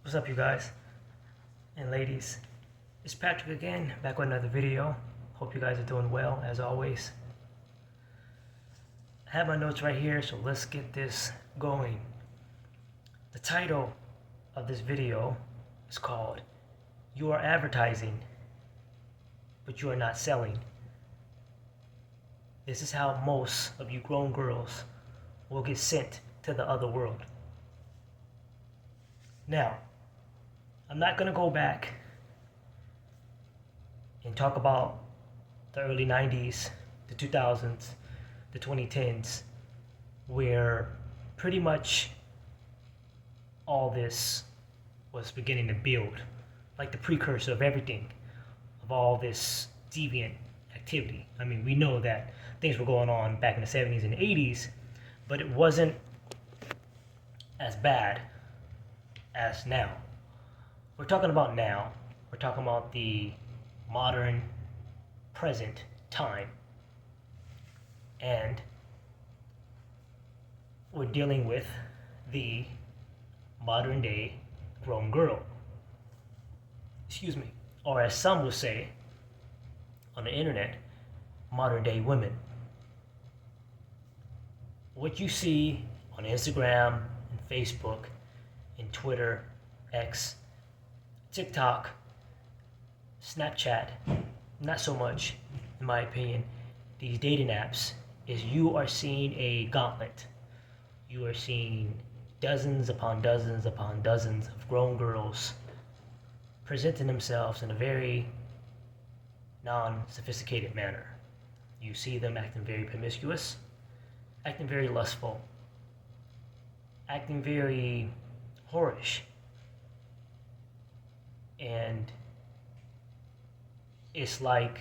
What's up, you guys and ladies? It's Patrick again, back with another video. Hope you guys are doing well, as always. I have my notes right here, so let's get this going. The title of this video is called You Are Advertising, but You Are Not Selling. This is how most of you grown girls will get sent to the other world. Now, I'm not going to go back and talk about the early 90s, the 2000s, the 2010s, where pretty much all this was beginning to build, like the precursor of everything, of all this deviant activity. I mean, we know that things were going on back in the 70s and 80s, but it wasn't as bad as now. We're talking about now. We're talking about the modern, present time. And we're dealing with the modern day grown girl. Excuse me. Or as some will say on the internet, modern day women. What you see on Instagram and Facebook and Twitter, X, TikTok, Snapchat, not so much, in my opinion, these dating apps, is you are seeing a gauntlet. You are seeing dozens upon dozens upon dozens of grown girls presenting themselves in a very non-sophisticated manner. You see them acting very promiscuous, acting very lustful, acting very whorish. And it's like,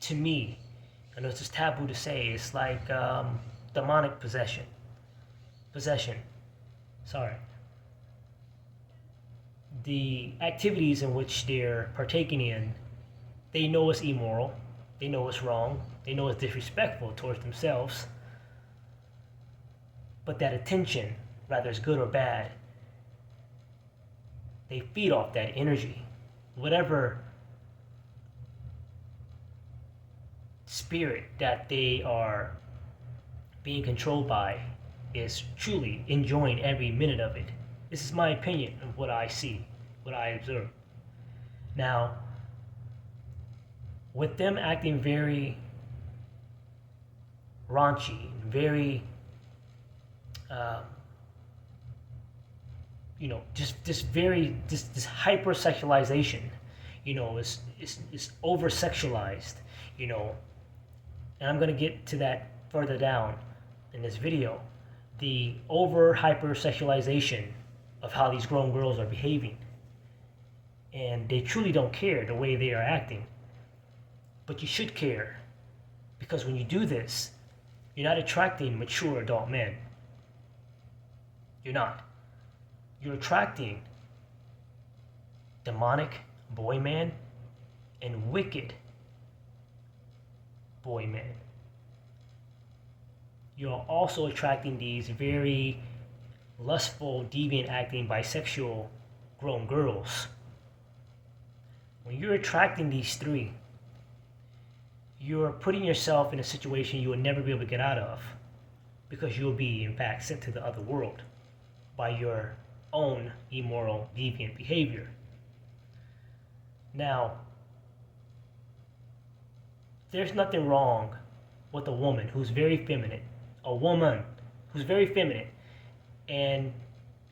to me, I know it's just taboo to say, it's like demonic possession. Sorry. The activities in which they're partaking in, they know it's immoral, they know it's wrong, they know it's disrespectful towards themselves. But that attention, whether it's good or bad, they feed off that energy. Whatever spirit that they are being controlled by is truly enjoying every minute of it. This is my opinion of what I see, what I observe. Now, with them acting very raunchy, very this hypersexualization, is over sexualized, and I'm gonna get to that further down in this video. The over hypersexualization of how these grown girls are behaving, and they truly don't care the way they are acting. But you should care, because when you do this, you're not attracting mature adult men. You're not. You're attracting demonic boy man and wicked boy man. You're also attracting these very lustful, deviant acting, bisexual grown girls. When you're attracting these three, you're putting yourself in a situation you will never be able to get out of, because you'll be, in fact, sent to the other world by your own immoral, deviant behavior. Now, there's nothing wrong with a woman who's very feminine, and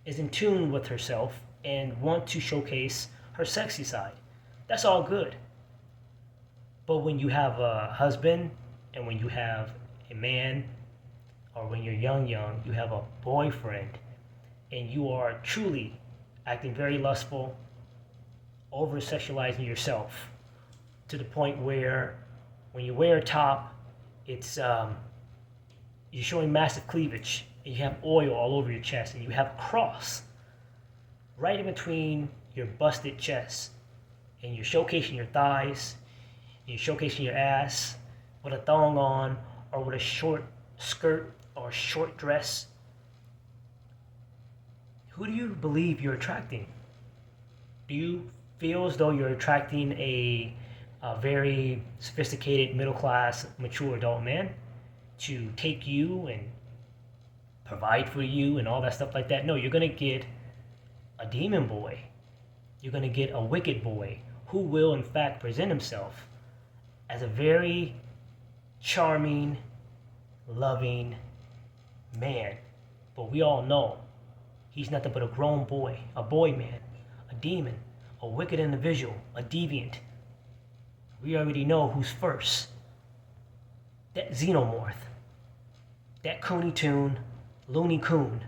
is in tune with herself and want to showcase her sexy side. That's all good. But when you have a husband, and when you have a man, or when you're young, you have a boyfriend, and you are truly acting very lustful, over-sexualizing yourself to the point where when you wear a top, it's you're showing massive cleavage, and you have oil all over your chest, and you have a cross right in between your busted chest, and you're showcasing your thighs, and you're showcasing your ass with a thong on, or with a short skirt or a short dress. who do you believe you're attracting? Do you feel as though you're attracting a very sophisticated, middle class, mature adult man to take you and provide for you and all that stuff like that? No, you're going to get a demon boy. You're going to get a wicked boy who will, in fact, present himself as a very charming, loving man. But we all know he's nothing but a grown boy, a boy man, a demon, a wicked individual, a deviant. We already know who's first. That xenomorph, that Cooney Toon, Looney Coon,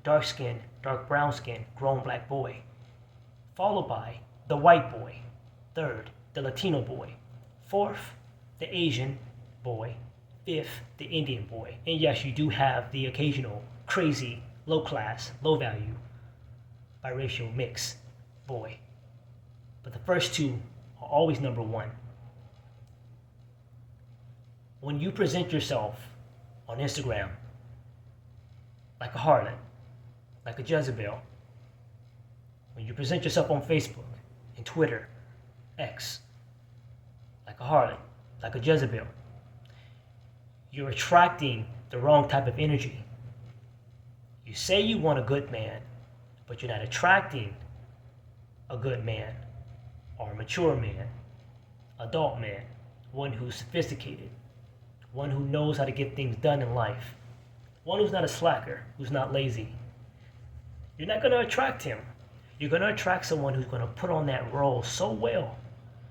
dark skin, dark brown skin, grown black boy. Followed by the white boy. Third, the Latino boy. Fourth, the Asian boy. Fifth, the Indian boy. And yes, you do have the occasional crazy, low class, low value, biracial mix boy. But the first two are always number one. When you present yourself on Instagram like a harlot, like a Jezebel, when you present yourself on Facebook and Twitter, X, like a harlot, like a Jezebel, you're attracting the wrong type of energy. You say you want a good man, but you're not attracting a good man or a mature man, adult man, one who's sophisticated, one who knows how to get things done in life, one who's not a slacker, who's not lazy. You're not going to attract him. You're going to attract someone who's going to put on that role so well,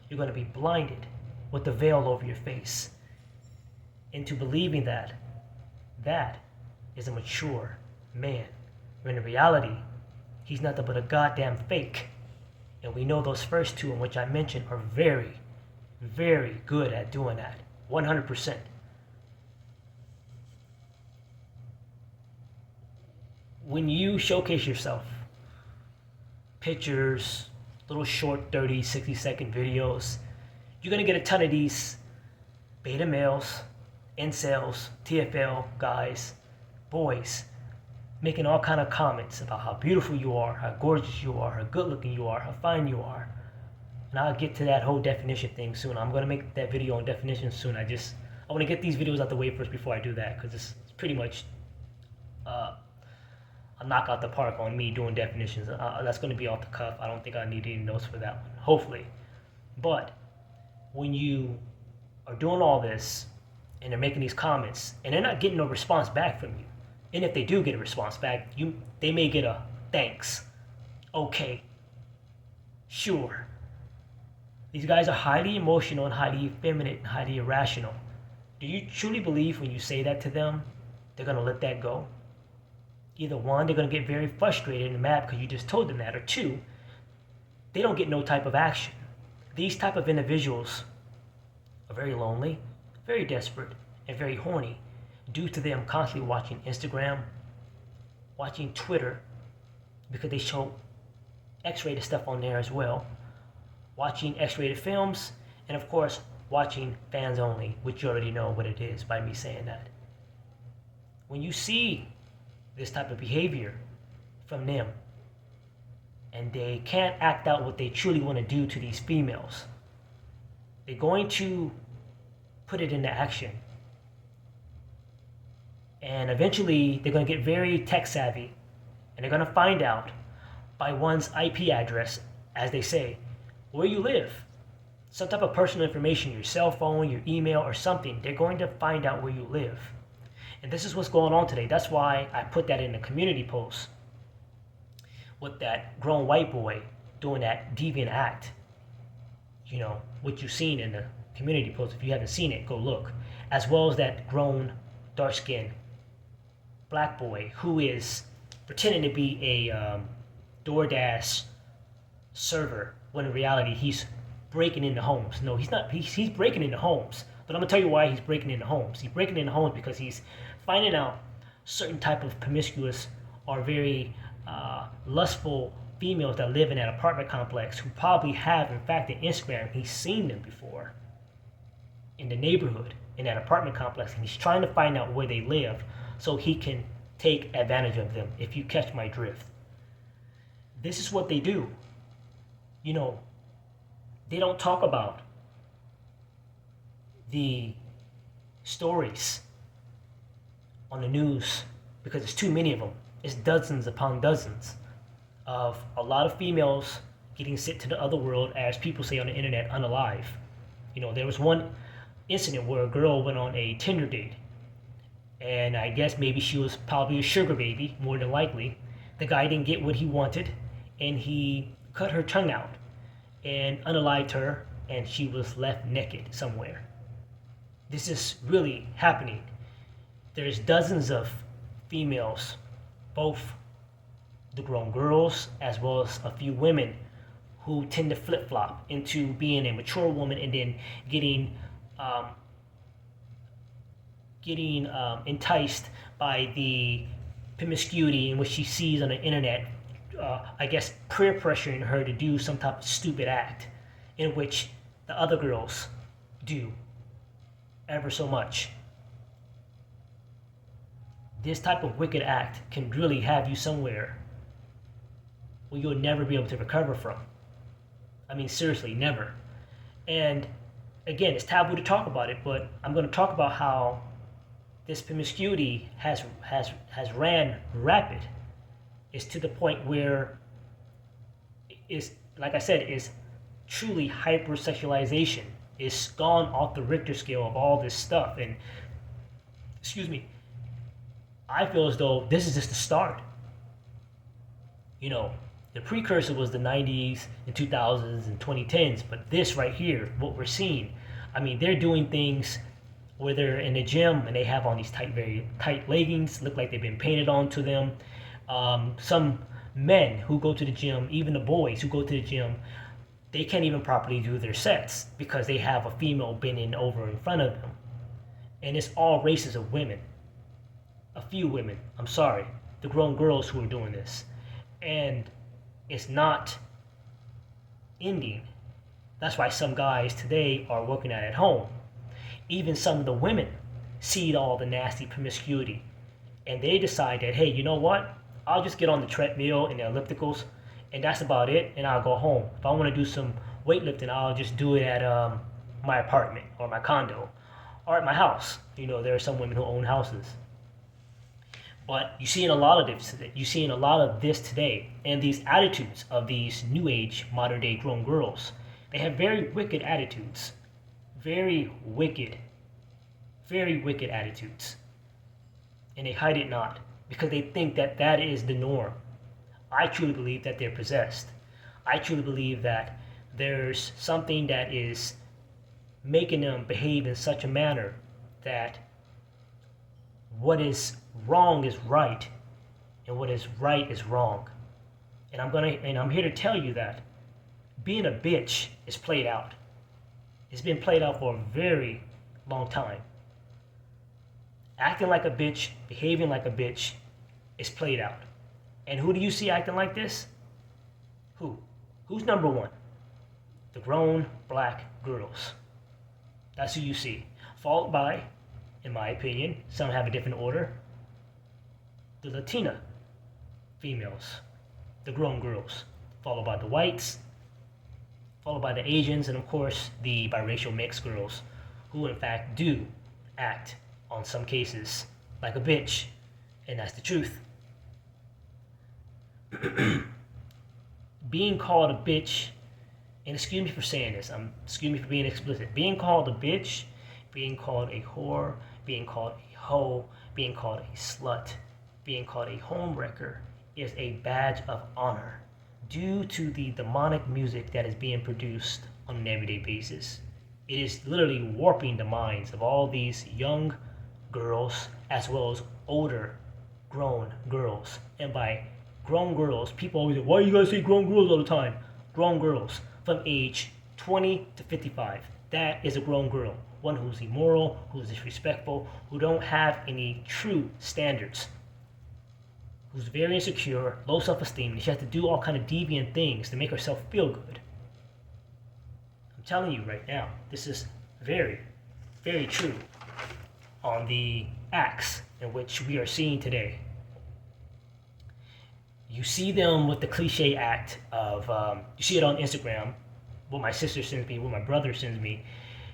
you're going to be blinded with the veil over your face into believing that that is a mature man. When in reality, he's nothing but a goddamn fake. And we know those first two in which I mentioned are very, very good at doing that. 100%. When you showcase yourself, pictures, little short 30, 60-second videos, you're going to get a ton of these beta males, incels, TFL guys, boys, making all kind of comments about how beautiful you are, how gorgeous you are, how good looking you are, how fine you are. And I'll get to that whole definition thing soon. I'm going to make that video on definitions soon. I want to get these videos out the way first before I do that, because it's pretty much a knock out the park on me doing definitions. That's going to be off the cuff. I don't think I need any notes for that one, hopefully. But when you are doing all this and they're making these comments and they're not getting no response back from you, and if they do get a response back, they may get a thanks, okay, sure. These guys are highly emotional and highly effeminate and highly irrational. Do you truly believe when you say that to them, they're going to let that go? Either one, they're going to get very frustrated and mad because you just told them that, or two, they don't get no type of action. These type of individuals are very lonely, very desperate, and very horny due to them constantly watching Instagram, watching Twitter, because they show X-rated stuff on there as well, watching X-rated films, and of course, watching fans only, which you already know what it is by me saying that. When you see this type of behavior from them, and they can't act out what they truly want to do to these females, they're going to put it into action. And eventually, they're going to get very tech savvy, and they're going to find out by one's IP address, as they say, where you live. Some type of personal information, your cell phone, your email, or something. They're going to find out where you live. And this is what's going on today. That's why I put that in the community post with that grown white boy doing that deviant act. You know, what you've seen in the community post. If you haven't seen it, go look. As well as that grown, dark-skinned black boy who is pretending to be a DoorDash server when in reality he's breaking into homes. No, he's not. He's breaking into homes. But I'm going to tell you why he's breaking into homes. He's breaking into homes because he's finding out certain type of promiscuous or very lustful females that live in that apartment complex who probably have, in fact, an Instagram. He's seen them before in the neighborhood, in that apartment complex. And he's trying to find out where they live so he can take advantage of them, if you catch my drift. this is what they do. You know, they don't talk about the stories on the news because there's too many of them. It's dozens upon dozens of a lot of females getting sent to the other world, as people say on the internet, unalive. You know, there was one incident where a girl went on a Tinder date, and I guess maybe she was probably a sugar baby, more than likely. The guy didn't get what he wanted, and he cut her tongue out and unalived her, and she was left naked somewhere. This is really happening. There's dozens of females, both the grown girls as well as a few women, who tend to flip-flop into being a mature woman and then getting enticed by the promiscuity in which she sees on the internet, I guess peer pressuring her to do some type of stupid act in which the other girls do ever so much. This type of wicked act can really have you somewhere where you'll never be able to recover from. I mean, seriously, never. And again, it's taboo to talk about it, but I'm going to talk about how this promiscuity has ran rapid. It's to the point where it's, like I said, is truly hypersexualization. It's gone off the Richter scale of all this stuff. And excuse me, I feel as though this is just the start. You know, the precursor was the 90s and 2000s and 2010s, but this right here, what we're seeing, I mean, they're doing things where they're in the gym and they have on these very tight leggings, look like they've been painted onto them. Some men who go to the gym, even the boys who go to the gym, they can't even properly do their sets because they have a female bending over in front of them. And it's all races of women. A few women, I'm sorry, the grown girls who are doing this. And it's not ending. That's why some guys today are working out at home. Even some of the women see all the nasty promiscuity, and they decide that, hey, you know what? I'll just get on the treadmill and the ellipticals, and that's about it, and I'll go home. If I want to do some weightlifting, I'll just do it at my apartment or my condo or at my house. You know, there are some women who own houses. But you're seeing a lot of this today, and these attitudes of these new age, modern day grown girls. They have very wicked attitudes. Very wicked attitudes. And they hide it not because they think that that is the norm. I truly believe that they're possessed. I truly believe that there's something that is making them behave in such a manner that what is wrong is right and what is right is wrong. And I'm here to tell you that being a bitch is played out. It's been played out for a very long time. Acting like a bitch, behaving like a bitch is played out. And who do you see acting like this? Who? Who's number one? The grown black girls. That's who you see. Followed by, in my opinion, some have a different order, the Latina females, the grown girls, followed by the whites, followed by the Asians, and of course the biracial mixed girls, who in fact do act, on some cases, like a bitch, and that's the truth. Being called a bitch, and excuse me for saying this, excuse me for being explicit, being called a bitch, being called a whore, being called a hoe, being called a slut, being called a homewrecker is a badge of honor due to the demonic music that is being produced on an everyday basis. It is literally warping the minds of all these young girls as well as older grown girls. And by grown girls, people always say, why you guys say grown girls all the time? Grown girls from age 20 to 55. That is a grown girl. One who's immoral, who's disrespectful, who don't have any true standards, who's very insecure, low self-esteem, and she has to do all kind of deviant things to make herself feel good. I'm telling you right now, this is very, very true on the acts in which we are seeing today. You see them with the cliche act of, you see it on Instagram, what my sister sends me, what my brother sends me.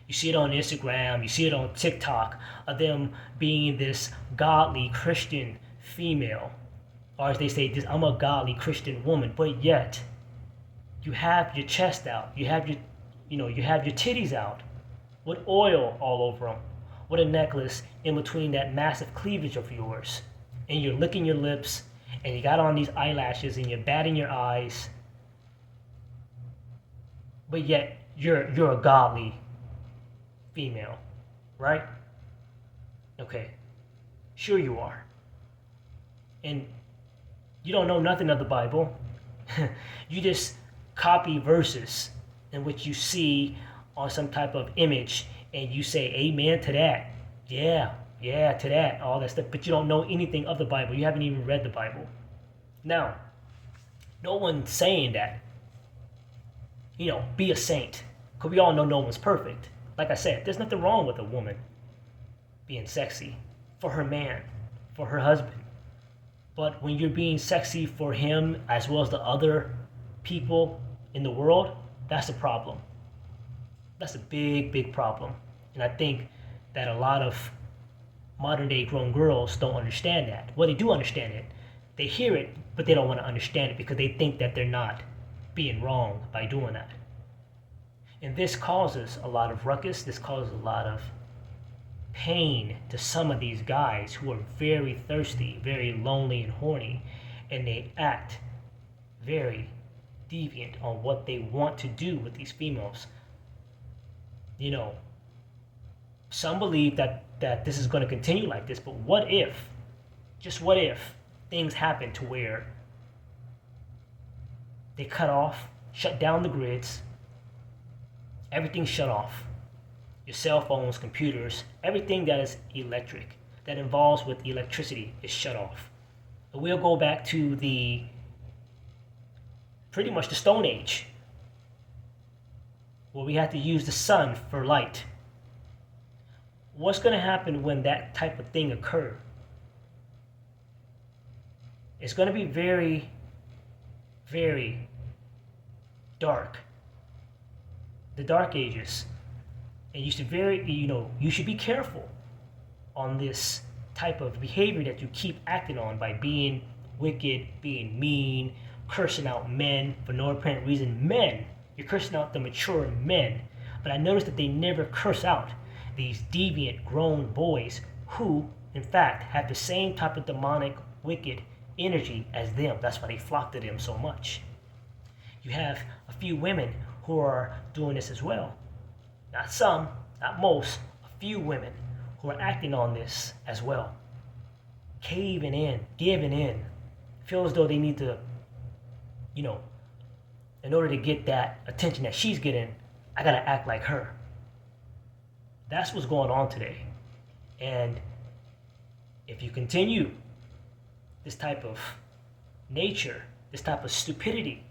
You see it on Instagram, you see it on TikTok, of them being this godly Christian female. Or as they say, this, I'm a godly Christian woman, but yet you have your chest out, you have your titties out with oil all over them, with a necklace in between that massive cleavage of yours, and you're licking your lips, and you got on these eyelashes, and you're batting your eyes, but yet you're a godly female, right? Okay, sure you are, and you don't know nothing of the Bible. You just copy verses in which you see on some type of image, and you say amen to that. Yeah, to that, all that stuff, but you don't know anything of the Bible. You haven't even read the Bible. Now, no one's saying that, be a saint, because we all know no one's perfect. Like I said, there's nothing wrong with a woman being sexy for her man, for her husband. But when you're being sexy for him as well as the other people in the world, that's a problem. That's a big, big problem. And I think that a lot of modern day grown girls don't understand that. Well, they do understand it. They hear it, but they don't want to understand it because they think that they're not being wrong by doing that. And this causes a lot of ruckus. This causes a lot of pain to some of these guys who are very thirsty, very lonely and horny, and they act very deviant on what they want to do with these females. Some believe that this is going to continue like this, but what if, just what if, things happen to where they cut off, shut down the grids, everything's shut off. Your cell phones, computers, everything that is electric, that involves with electricity is shut off. And we'll go back to pretty much the Stone Age, where we had to use the sun for light. What's going to happen when that type of thing occurs? It's going to be very, very dark. The Dark Ages. And you should be careful on this type of behavior that you keep acting on by being wicked, being mean, cursing out men for no apparent reason. Men, you're cursing out the mature men. But I noticed that they never curse out these deviant grown boys who, in fact, have the same type of demonic, wicked energy as them. That's why they flock to them so much. You have a few women who are doing this as well. Not some, not most, a few women who are acting on this as well. Caving in, giving in. Feel as though they need to, in order to get that attention that she's getting, I gotta act like her. That's what's going on today. And if you continue this type of nature, this type of stupidity,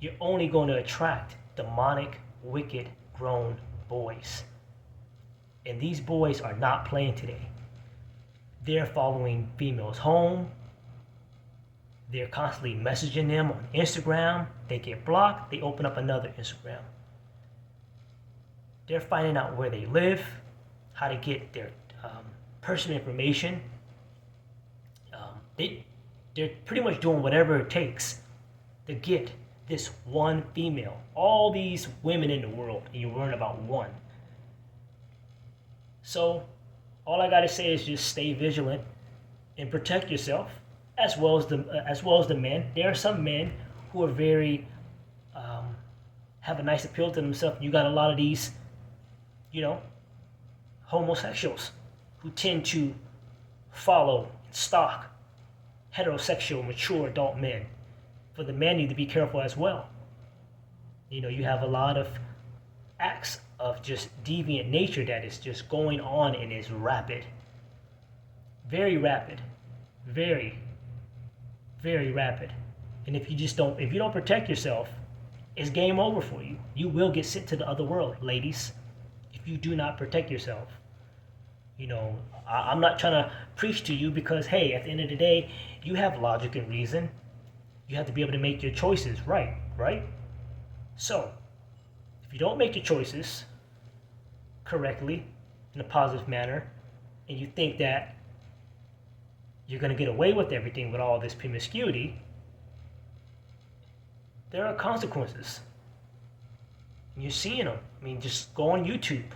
you're only going to attract demonic, wicked, grown boys. And these boys are not playing today. They're following females home. They're constantly messaging them on Instagram. They get blocked. They open up another Instagram. They're finding out where they live, how to get their personal information. They're pretty much doing whatever it takes to get this one female. All these women in the world, and you learn about one. So, all I gotta say is just stay vigilant and protect yourself, as well as the men. There are some men who are very have a nice appeal to themselves. You got a lot of these, homosexuals who tend to follow and stalk heterosexual, mature adult men. For the men, need to be careful as well. You have a lot of acts of just deviant nature that is just going on and is rapid. Very rapid. Very, very rapid. And if you don't protect yourself, it's game over for you. You will get sent to the other world, ladies, if you do not protect yourself. I'm not trying to preach to you because, hey, at the end of the day, you have logic and reason. You have to be able to make your choices right? So, if you don't make your choices correctly in a positive manner, and you think that you're going to get away with everything with all this promiscuity, there are consequences. And you're seeing them. I mean, just go on YouTube.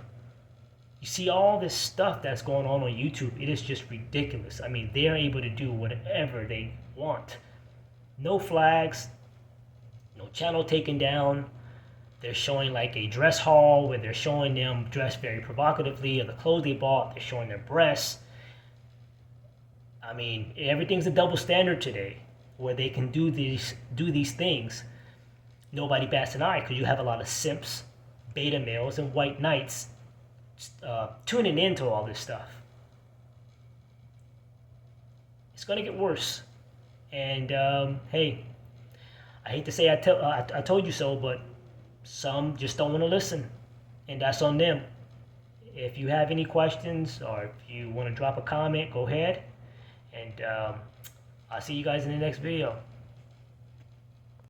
You see all this stuff that's going on YouTube. It is just ridiculous. I mean, they're able to do whatever they want. No flags, no channel taken down. They're showing like a dress haul where they're showing them dressed very provocatively, or the clothes they bought. They're showing their breasts. I mean, everything's a double standard today, where they can do these things. Nobody bats an eye, because you have a lot of simps, beta males, and white knights tuning into all this stuff. It's gonna get worse. And hey, I hate to say I told you so, but some just don't want to listen, and that's on them. If you have any questions, or if you want to drop a comment, go ahead. And I'll see you guys in the next video.